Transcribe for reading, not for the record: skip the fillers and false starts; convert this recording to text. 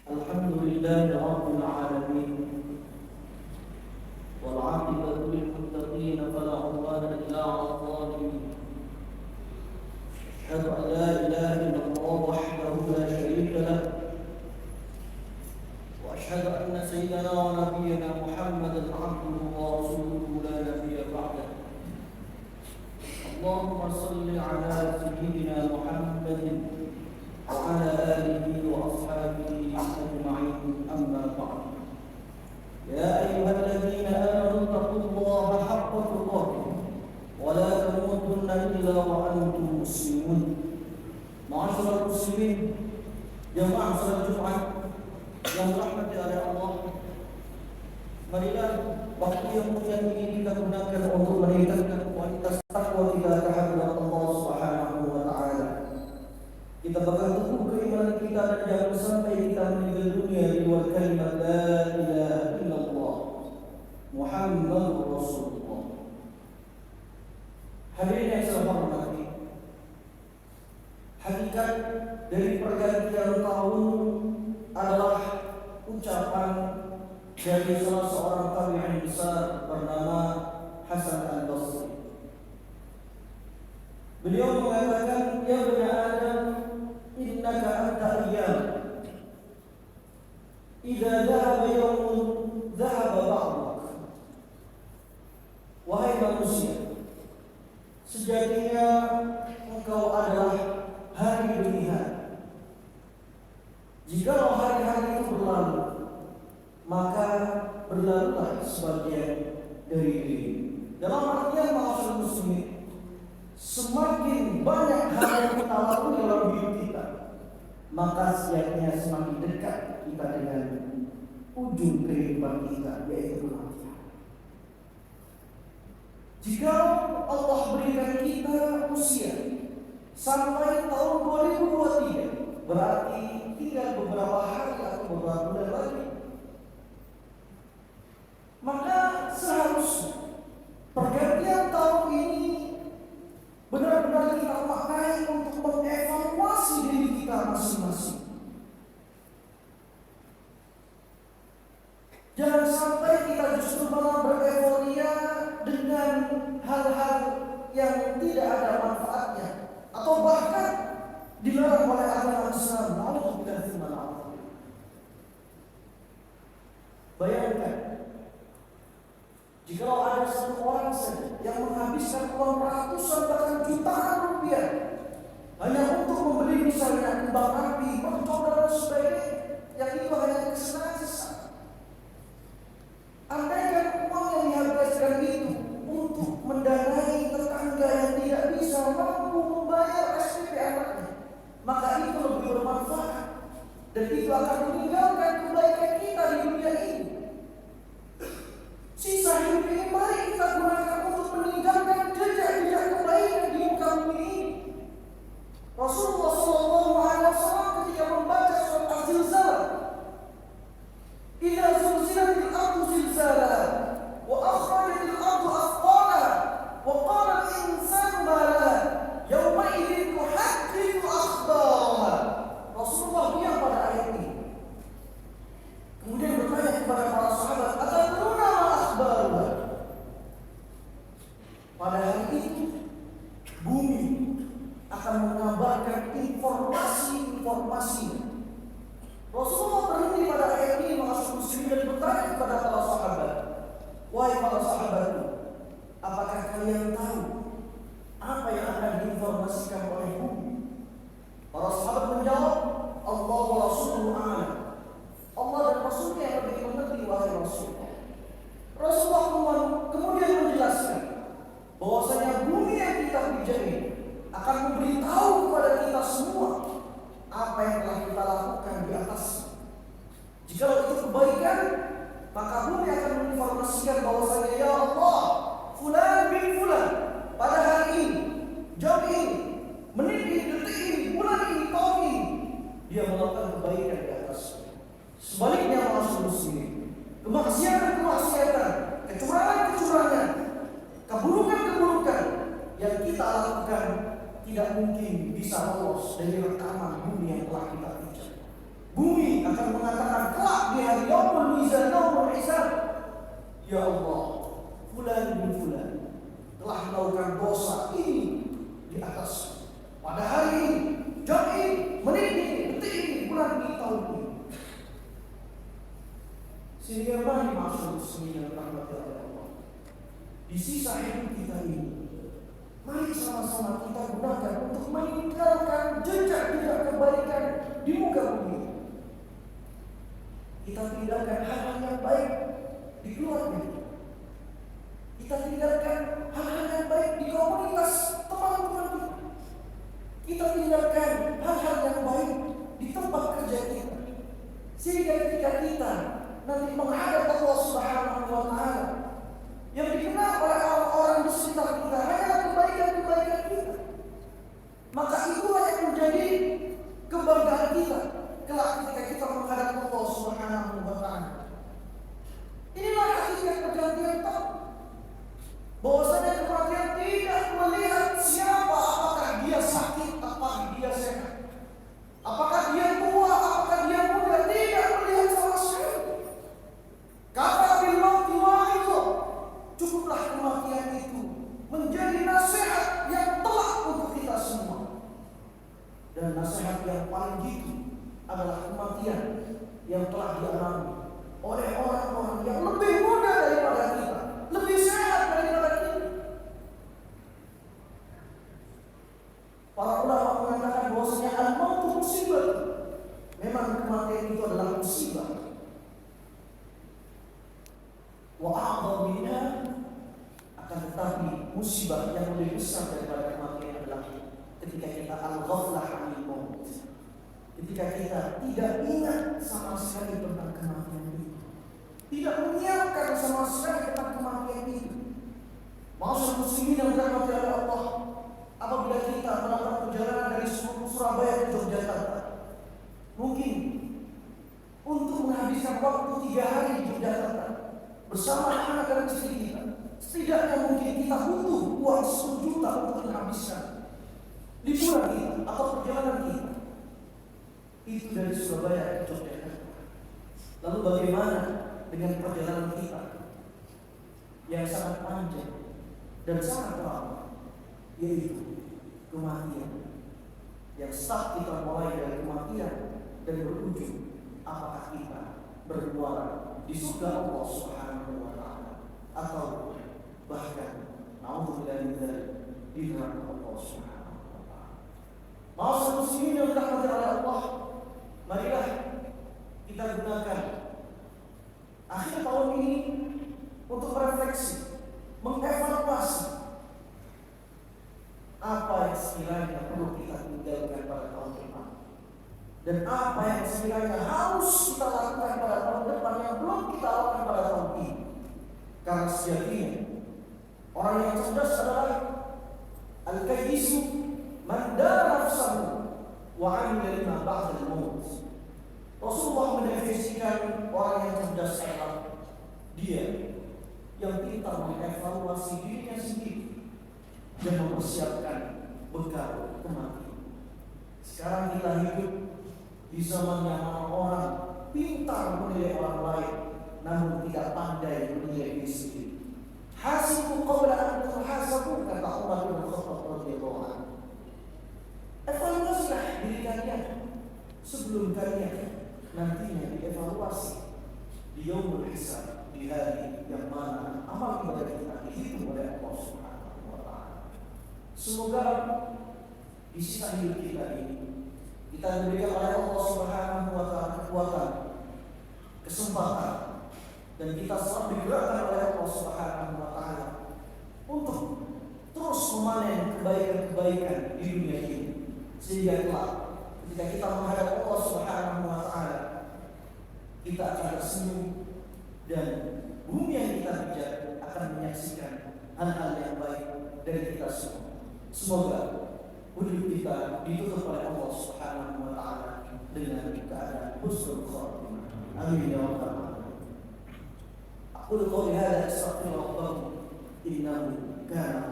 الحمد لله رب العالمين والعاقبة للمتقين فلا عدوان إلا على الظالمين. أشهد أن لا إله إلا الله وحده لا شريك له، وأشهد أن سيدنا ونبينا محمدا عبده ورسوله لا نبي بعده. اللهم صل على سيدنا محمد وعلى آله وأصحابه أجمعين، أما بعد. يا أيها الذين آمنوا اتقوا الله حق تقاته ولا تموتن إلا وأنتم مسلمون. Ma'asyiral muslimin, jamaah salat Jumat yang dirahmati oleh Allah, marilah waktu yang mulia ini kita gunakan untuk meningkatkan kualitas takwa kita terhadap Allah Subhanahu wa taala. Kita pegang teguh keimanan kita dan jangan sampai kita meninggal dunia di luar kalimat la ilaha illallah Muhammadur Rasulullah. Hadirin yang saya hormati, hakikat dari pergantian tahun adalah ucapan dari salah seorang tabi'in besar bernama Hasan al-Basri. Beliau mengatakan, ya bani Adam, innaka anta ayyam, idza dhahaba yawmun dhahaba ba'duk. Wahai manusia, sejatinya engkau adalah hari demi hari. Jikalau hari-hari itu berlalu, maka berlalulah sebagian dari diri. Dalam artian ma'asyiral muslimin, semakin banyak hal yang kita lakukan dalam hidup kita, maka setiapnya semakin dekat kita dengan ujung kehidupan kita, yaitu kematian. Jika Allah berikan kita usia sampai tahun 2023, berarti tinggal beberapa hari atau beberapa bulan lagi, maka seharusnya pergantian tahun ini benar-benar kita pakai untuk mengevaluasi diri kita masing-masing. Jangan sampai kita justru malah bereforia dengan hal-hal yang tidak ada manfaatnya, atau bahkan dilarang oleh agama Islam. Bayangkan, jika ada satu orang saja yang menghabiskan uang ratusan bahkan jutaan rupiah hanya untuk membeli misalnya kembang api, mercon dan sebagainya, yang itu hanya kesenangan sesaat. Andaikan uang yang dihabiskan itu untuk mendanai tetangga yang tidak bisa mampu membayar SPP anaknya, maka itu lebih bermanfaat dan itu akan meninggalkan kebaikan kita di dunia ini. Sisa hidup ini mari kita gunakan untuk meninggalkan jejak-jejak kebaikan di muka bumi ini. Rasulullah SAW ketika membaca surat Az-Zilzalah, idza zulzilatil ardu zilzalaha wa akhrajatil ardu athqalaha wa qala al-insanu ma laha yawma idzin tuhaddithu akhbaraha. Rasulullah diam pada ayat ini, kemudian bertanya kepada para sahabat, atadruna ma akhbaruha? Pada hari itu bumi akan mengabarkan informasi-informasi. Rasulullah berhenti pada ayat ini mengasuh muslim dan bertanya kepada para sahabat, wahai para sahabatku, apakah kalian tahu apa yang akan diinformasikan oleh bumi? Para sahabat menjawab, Allah wa Rasuluhu a'lam. Allah dan Rasulnya yang lebih mengerti, wahai Rasul. Rasulullah kemudian menjelaskan bahwasanya bumi yang kita pijak ini akan memberitahu kepada kita semua apa yang telah kita lakukan di atas. Jika itu kebaikan, maka bumi akan menginformasikan bahwasanya, ya Allah, fulan bin fulan pada hari ini, jam ini, menit ini, detik ini, bulan ini, tahun ini, dia melakukan kebaikan di atas. Sebaliknya, masyaallah muslimin, kemaksiatan, kecurangan, keburukan yang kita lakukan tidak mungkin bisa lolos dari rekaman bumi yang telah kita pijak. Bumi akan mengatakan iza yaumul hisab. Ya Allah, fulan bin fulan telah melakukan dosa ini di atas pada hari ini, jam ini, menit ini, detik ini, bulan ini, tahun ini. Sehingga mari masuk sembilan rahmat Allah. Di sisa hidup kita ini, mari sama-sama kita gunakan untuk meninggalkan jejak-jejak kebaikan di muka bumi. Kita tinggalkan hal-hal yang baik di keluarga. Kita tinggalkan hal-hal yang baik di komunitas teman-teman kita. Kita tinggalkan hal-hal yang baik di tempat kerja kita. Sehingga ketika kita nanti menghadap Allah Subhanahu wa Ta'ala, yang dikenal oleh orang-orang di sekitar kita hanyalah kebaikan-kebaikan kita, maka itulah yang menjadi kebanggaan kita kelak ketika kita menghadap Allah Subhanahu wa Ta'ala. Inilah hakikat pergantian tahun. Bahwasanya kematian tidak melihat siapa, apakah dia sakit, apakah dia sehat, apakah dia tua, apakah dia muda, tidak melihat sama sekali. Kata bil-mauti wa'idun, cukuplah kematian itu menjadi nasihat yang telak untuk kita semua. Dan nasihat yang paling gitu adalah kematian yang telah dialami oleh orang-orang yang lebih muda daripada kita, lebih sehat daripada kita. Para ulama mengatakan bahwasanya al-mautu musibah. Memang kematian itu adalah musibah. Wa a'dham minha, akan tetapi musibah yang lebih besar daripada kematian adalah ketika kita al-ghaflah 'anil maut. Ketika kita tidak ingat sama sekali tentang kematian itu, tidak menyiapkan sama sekali tentang kematian itu. Maksud muslimin yang dirahmati oleh Allah, apabila kita melakukan perjalanan dari Surabaya ke Yogyakarta, mungkin untuk menghabiskan waktu 3 hari di Yogyakarta bersama anak dan istri kita, setidaknya mungkin kita butuh uang 10 juta untuk menghabiskan liburan kita atau perjalanan kita. Itu dari Surabaya ke Yogyakarta. Lalu bagaimana dengan perjalanan kita yang sangat panjang dan sangat lama, yaitu kematian, yang start kita mulai dari kematian dan berujung apakah kita bermuara di surga Allah Subhanahu wa Ta'ala, atau bahkan naudzubillah min dzalik di neraka Allah Subhanahu wa Ta'ala. Ma'asyiral muslimin yang dirahmati oleh Allah, marilah kita gunakan akhir tahun ini untuk refleksi, mengevaluasi apa yang sekiranya perlu kita tinggalkan pada tahun depan, dan apa yang sekiranya harus kita lakukan pada tahun depan yang belum kita lakukan pada tahun ini. Karena sejatinya orang yang cerdas adalah al-kayyisu man dara nafsahu wa 'amila lima ba'da al-maut. Rasulullah mendefinisikan orang yang cerdas adalah dia yang pintar mengevaluasi dirinya sendiri dan mempersiapkan bekal kematian. Sekarang kita hidup di zaman yang orang pintar menilai orang lain, namun tidak pandai menilai diri sendiri. Hasibu qabla an tuhasabu, kata Umar bin Khattab radhiyallahu anhu. Evaluasilah diri kalian sebelum kalian nantinya dievaluasi di yaumul hisab, di hari yang mana amal ibadah kita dihitung oleh Allah Subhanahu wa Ta'ala. Semoga di sisa hidup kita ini kita diberikan oleh Allah Subhanahu wa Ta'ala kekuatan, kesempatan, dan kita selalu digerakkan oleh Allah Subhanahu wa Ta'ala untuk terus memanen kebaikan-kebaikan di dunia ini, sehingga kelak ketika kita menghadap Allah Subhanahu wa Ta'ala, kita akan tersenyum dan bumi yang kita pijak akan menyaksikan hal-hal yang baik dari kita semua. Semoga hidup kita ditutup oleh Allah Subhanahu wa Ta'ala dengan keadaan husnul khatimah. Amin ya rabbal alamin. Aqulu qawli hadza astaghfirullah innahu kana